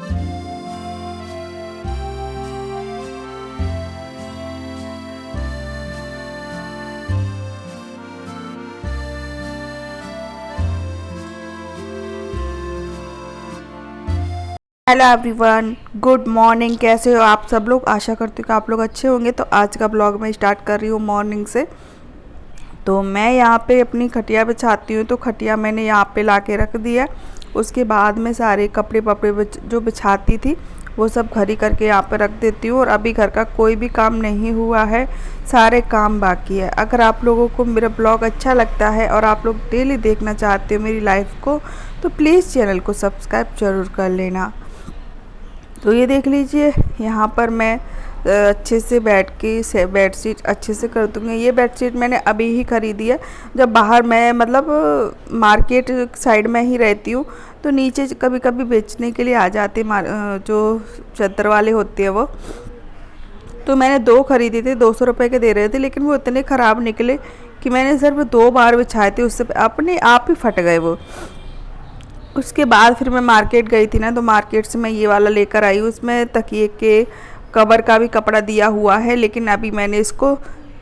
Hello everyone, good morning. कैसे हो आप सब लोग? आशा करती हूँ कि आप लोग अच्छे होंगे। तो आज का ब्लॉग मैं स्टार्ट कर रही हूँ मॉर्निंग से। तो मैं यहाँ पे अपनी खटिया बिछाती हूँ, तो खटिया मैंने यहाँ पे ला के रख दिया। उसके बाद में सारे कपड़े वपड़े जो बिछाती थी वो सब खड़ी करके यहाँ पे रख देती हूँ। और अभी घर का कोई भी काम नहीं हुआ है, सारे काम बाकी है। अगर आप लोगों को मेरा ब्लॉग अच्छा लगता है और आप लोग डेली देखना चाहते हो मेरी लाइफ को, तो प्लीज़ चैनल को सब्सक्राइब ज़रूर कर लेना। तो ये देख लीजिए, यहाँ पर मैं अच्छे से बैठ के से बेडशीट अच्छे से कर दूँगी। ये बेडशीट मैंने अभी ही ख़रीदी है। जब बाहर मैं मतलब मार्केट साइड में ही रहती हूँ, तो नीचे कभी कभी बेचने के लिए आ जाते जो चद्दर वाले होते हैं वो। तो मैंने 2 ख़रीदे थे, 200 रुपये के दे रहे थे, लेकिन वो इतने ख़राब निकले कि मैंने सिर्फ 2 बार बिछाए थे, उससे अपने आप ही फट गए वो। उसके बाद फिर मैं मार्केट गई थी ना, तो मार्केट से मैं ये वाला लेकर आई हूँ। उसमें तकिए के कवर का भी कपड़ा दिया हुआ है, लेकिन अभी मैंने इसको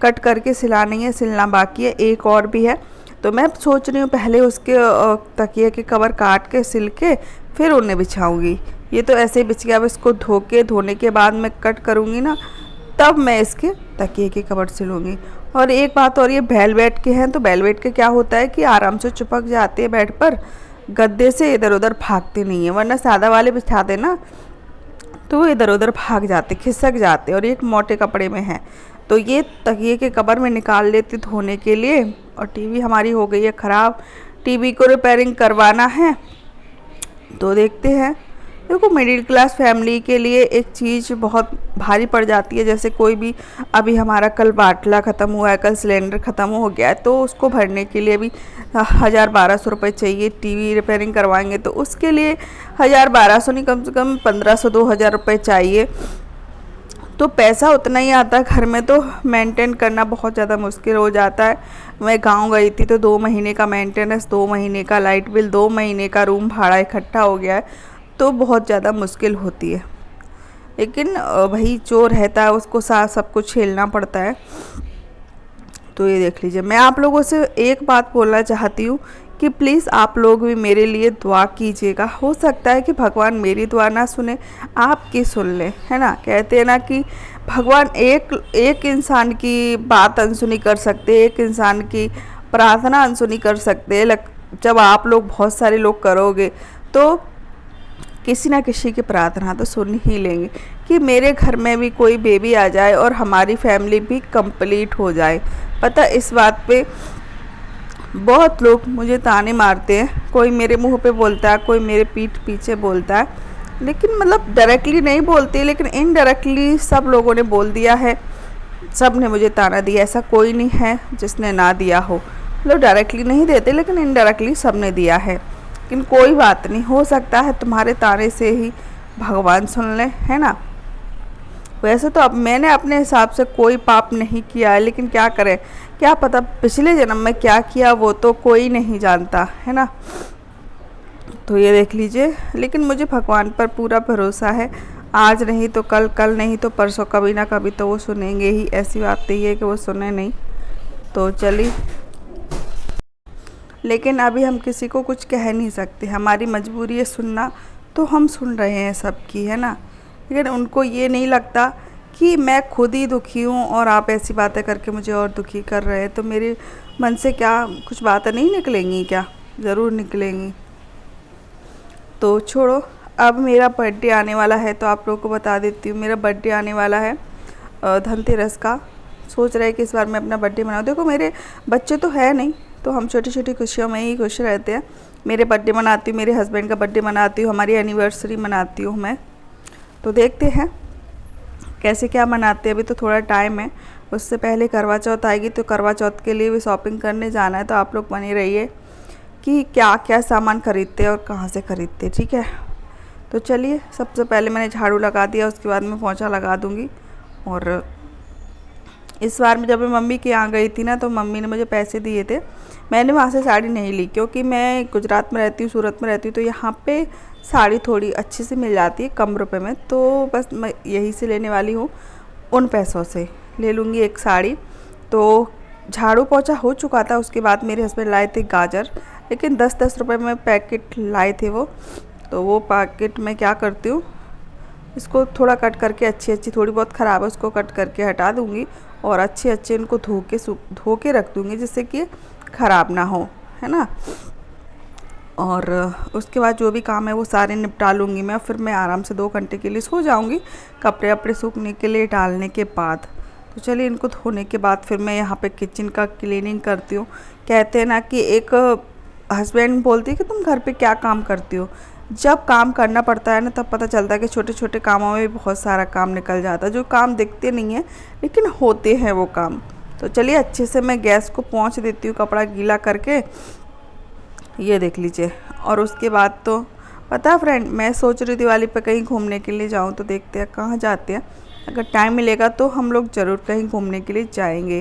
कट करके सिला नहीं है, सिलना बाकी है। एक और भी है, तो मैं सोच रही हूँ पहले उसके तकिए के कवर काट के सिल के फिर उन्हें बिछाऊँगी। ये तो ऐसे ही बिछ गया। अब इसको धोने के बाद मैं कट करूँगी ना, तब मैं इसके तकिए के कवर सिलूँगी। और एक बात और, ये वेलवेट के हैं, तो वेलवेट के क्या होता है कि आराम से चिपक जाते हैं बेड पर, गद्दे से इधर उधर भागते नहीं है। वरना सादा वाले बिछाते ना तो वो इधर उधर भाग जाते, खिसक जाते। और एक मोटे कपड़े में है, तो ये तकिए के कवर में निकाल लेती धोने के लिए। और टीवी हमारी हो गई है ख़राब, टीवी को रिपेयरिंग करवाना है, तो देखते हैं। देखो, मिडिल क्लास फैमिली के लिए एक चीज़ बहुत भारी पड़ जाती है। जैसे कोई भी, अभी हमारा कल बाटला ख़त्म हुआ है, कल सिलेंडर ख़त्म हो गया है, तो उसको भरने के लिए भी 1000-1200 रुपये चाहिए। टीवी रिपेयरिंग करवाएंगे तो उसके लिए 1000-1200 नहीं, कम से कम 1500-2000 रुपये चाहिए। तो पैसा उतना ही आता है घर में, तो मेंटेन करना बहुत ज़्यादा मुश्किल हो जाता है। मैं गांव गई थी तो 2 महीने का मेंटेनेंस, 2 महीने का लाइट बिल, 2 महीने का रूम भाड़ा इकट्ठा हो गया है, तो बहुत ज़्यादा मुश्किल होती है। लेकिन भाई जो रहता है उसको साथ सब कुछ झेलना पड़ता है। तो ये देख लीजिए, मैं आप लोगों से एक बात बोलना चाहती हूँ कि प्लीज़ आप लोग भी मेरे लिए दुआ कीजिएगा। हो सकता है कि भगवान मेरी दुआ ना सुने, आपकी सुन ले, है ना। कहते हैं ना कि भगवान एक इंसान की बात अनसुनी कर सकते, एक इंसान की प्रार्थना अनसुनी कर सकते। जब आप लोग बहुत सारे लोग करोगे तो किसी ना किसी की प्रार्थना तो सुन ही लेंगे कि मेरे घर में भी कोई बेबी आ जाए और हमारी फैमिली भी कंप्लीट हो जाए। पता, इस बात पे बहुत लोग मुझे ताने मारते हैं। कोई मेरे मुंह पे बोलता है, कोई मेरे पीठ पीछे बोलता है, लेकिन मतलब डायरेक्टली नहीं बोलते, लेकिन इनडायरेक्टली सब लोगों ने बोल दिया है। सब ने मुझे ताना दिया, ऐसा कोई नहीं है जिसने ना दिया हो। मतलब डायरेक्टली नहीं देते, लेकिन इनडायरेक्टली सब ने दिया है। लेकिन कोई बात नहीं, हो सकता है तुम्हारे ताने से ही भगवान सुन ले, है ना। वैसे तो अब मैंने अपने हिसाब से कोई पाप नहीं किया है, लेकिन क्या करें, क्या पता पिछले जन्म में क्या किया, वो तो कोई नहीं जानता, है ना। तो ये देख लीजिए, लेकिन मुझे भगवान पर पूरा भरोसा है। आज नहीं तो कल, कल नहीं तो परसों, कभी ना कभी तो वो सुनेंगे ही। ऐसी बात नहीं है कि वो सुने नहीं। तो चलिए, लेकिन अभी हम किसी को कुछ कह नहीं सकते, हमारी मजबूरी है सुनना, तो हम सुन रहे हैं सबकी, है ना। लेकिन उनको ये नहीं लगता कि मैं खुद ही दुखी हूँ और आप ऐसी बातें करके मुझे और दुखी कर रहे हैं। तो मेरे मन से क्या कुछ बातें नहीं निकलेंगी क्या? ज़रूर निकलेंगी। तो छोड़ो, अब मेरा बर्थडे आने वाला है, तो आप लोगों को बता देती हूँ। मेरा बर्थडे आने वाला है धनतेरस का। सोच रहे हैं कि इस बार मैं अपना बर्थडे मनाऊँ। देखो, मेरे बच्चे तो है नहीं, तो हम छोटी छोटी खुशियों में ही खुश रहते हैं। मेरे बर्थडे मनाती हूँ, मेरे हस्बैंड का बर्थडे मनाती हूँ, हमारी एनिवर्सरी मनाती हूँ मैं। तो देखते हैं कैसे क्या मनाते हैं। अभी तो थोड़ा टाइम है, उससे पहले करवा चौथ आएगी, तो करवा चौथ के लिए भी शॉपिंग करने जाना है। तो आप लोग बने रहिए कि क्या क्या सामान खरीदते हैं और कहाँ से खरीदते हैं, ठीक है। तो चलिए, सबसे पहले मैंने झाड़ू लगा दिया, उसके बाद मैं पोंछा लगा दूँगी। और इस बार में जब मैं मम्मी के यहाँ गई थी ना, तो मम्मी ने मुझे पैसे दिए थे। मैंने वहाँ से साड़ी नहीं ली, क्योंकि मैं गुजरात में रहती हूँ, सूरत में रहती हूँ, तो यहाँ पे साड़ी थोड़ी अच्छी से मिल जाती है कम रुपए में, तो बस मैं यहीं से लेने वाली हूँ। उन पैसों से ले लूँगी एक साड़ी। तो झाड़ू पोछा हो चुका था, उसके बाद मेरे हस्बैंड लाए थे गाजर, लेकिन 10-10 रुपये में पैकेट लाए थे वो। तो वो पैकेट मैं क्या करती हूँ, इसको थोड़ा कट करके अच्छी थोड़ी बहुत ख़राब है उसको कट करके हटा दूँगी और अच्छे इनको धो के रख दूँगी जिससे कि ख़राब ना हो, है ना। और उसके बाद जो भी काम है वो सारे निपटा लूँगी मैं, फिर मैं आराम से 2 घंटे के लिए सो जाऊँगी कपड़े वपड़े सूखने के लिए डालने के बाद। तो चलिए इनको धोने के बाद फिर मैं यहाँ पे किचन का क्लीनिंग करती हूँ। कहते हैं ना कि एक हस्बैंड बोलती है कि तुम घर पे क्या काम करती हो। जब काम करना पड़ता है ना तब पता चलता है कि छोटे छोटे कामों में भी बहुत सारा काम निकल जाता है, जो काम दिखते नहीं हैं लेकिन होते हैं वो काम। तो चलिए अच्छे से मैं गैस को पोंछ देती हूँ कपड़ा गीला करके, ये देख लीजिए। और उसके बाद तो पता है फ्रेंड, मैं सोच रही दिवाली पे कहीं घूमने के लिए जाऊँ, तो देखते हैं कहाँ जाते हैं। अगर टाइम मिलेगा तो हम लोग ज़रूर कहीं घूमने के लिए जाएंगे।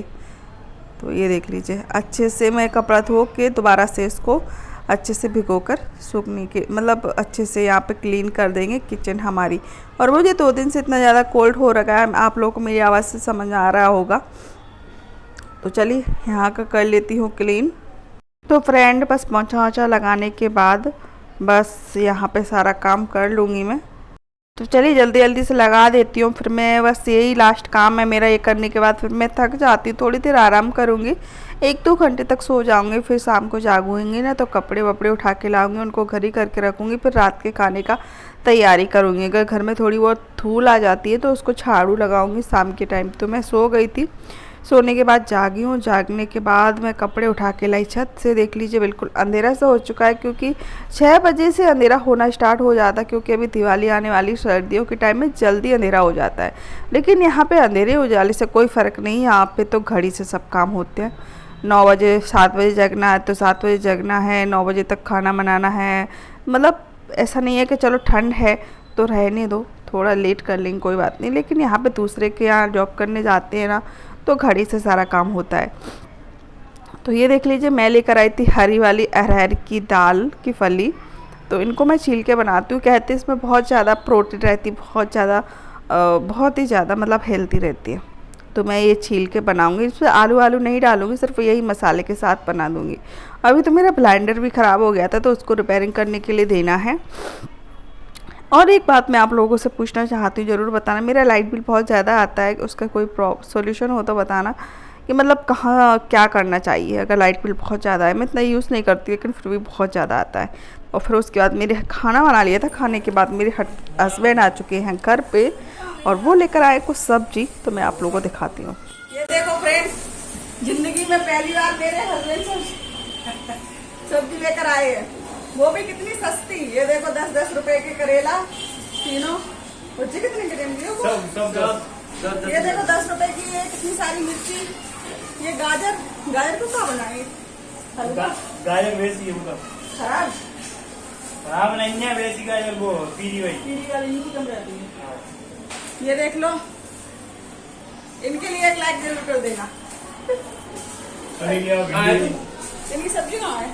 तो ये देख लीजिए अच्छे से मैं कपड़ा धो के दोबारा से इसको अच्छे से भिगोकर सूखने के मतलब अच्छे से यहाँ पे क्लीन कर देंगे किचन हमारी। और मुझे 2 दिन से इतना ज़्यादा कोल्ड हो रखा है, आप लोगों को मेरी आवाज़ से समझ आ रहा होगा। तो चलिए यहाँ का कर लेती हूँ क्लीन। तो फ्रेंड बस पोंछा वोछा लगाने के बाद बस यहाँ पे सारा काम कर लूँगी मैं। तो चलिए जल्दी से लगा देती हूँ, फिर मैं बस यही लास्ट काम है मेरा। ये करने के बाद फिर मैं थक जाती हूँ, थोड़ी देर आराम करूँगी, 1-2 घंटे तक सो जाऊँगी। फिर शाम को जागूँगी ना तो कपड़े वपड़े उठा के लाऊँगी, उनको घर ही करके रखूँगी। फिर रात के खाने का तैयारी करूँगी। अगर घर में थोड़ी बहुत धूल आ जाती है तो उसको झाड़ू लगाऊँगी शाम के टाइम। तो मैं सो गई थी, सोने के बाद जागी हूँ। जागने के बाद मैं कपड़े उठा के लाई छत से। देख लीजिए बिल्कुल अंधेरा सा हो चुका है, क्योंकि 6 बजे से अंधेरा होना स्टार्ट हो जाता है, क्योंकि अभी दिवाली आने वाली, सर्दियों के टाइम में जल्दी अंधेरा हो जाता है। लेकिन यहाँ पे अंधेरे उजाले से कोई फ़र्क नहीं है, यहाँ पे तो घड़ी से सब काम होते हैं। 9 बजे 7 बजे जगना है तो 7 बजे जगना है, 9 बजे तक खाना बनाना है। मतलब ऐसा नहीं है कि चलो ठंड है तो रहने दो, थोड़ा लेट कर लेंगे कोई बात नहीं। लेकिन यहाँ पे दूसरे के यहाँ जॉब करने जाते हैं ना तो घड़ी से सारा काम होता है। तो ये देख लीजिए मैं लेकर आई थी हरी वाली अरहर की दाल की फली। तो इनको मैं छील के बनाती हूँ। कहते हैं इसमें बहुत ज़्यादा प्रोटीन रहती, बहुत ही ज़्यादा मतलब हेल्दी रहती है। तो मैं ये छील के बनाऊँगी, इसमें आलू नहीं डालूँगी, सिर्फ यही मसाले के साथ बना दूँगी। अभी तो मेरा ब्लेंडर भी ख़राब हो गया था तो उसको रिपेयरिंग करने के लिए देना है। और एक बात मैं आप लोगों से पूछना चाहती हूँ, ज़रूर बताना, मेरा लाइट बिल बहुत ज़्यादा आता है, उसका कोई सॉल्यूशन हो तो बताना कि मतलब कहाँ क्या करना चाहिए। अगर लाइट बिल बहुत ज़्यादा है, मैं इतना यूज़ नहीं करती लेकिन फिर भी बहुत ज़्यादा आता है। और फिर उसके बाद मेरे खाना बना लिया था, खाने के बाद मेरे हस्बैंड आ चुके हैं घर पे और वो लेकर आए कुछ सब्जी, तो मैं आप लोगों को दिखाती हूँ। ये देखो फ्रेंड्स, ज़िंदगी में पहली बार मेरे हस्बैंड सब्जी लेकर आए हैं, वो भी कितनी सस्ती। ये देखो 10-10 रुपए के करेला तीनों, बच्चे कितने ग्राम दिए वो? ये देखो 10 रुपए की है, कितनी सारी मिर्ची। ये गाजर को क्या बनाए? गाजर वैसी है, खराब नहीं है वैसी गाजर, वो पीली वाली यूं कम रहती है। ये देख लो, इनके लिए 1 लाख जरूर कर देना। इनकी सब्जी कहाँ है?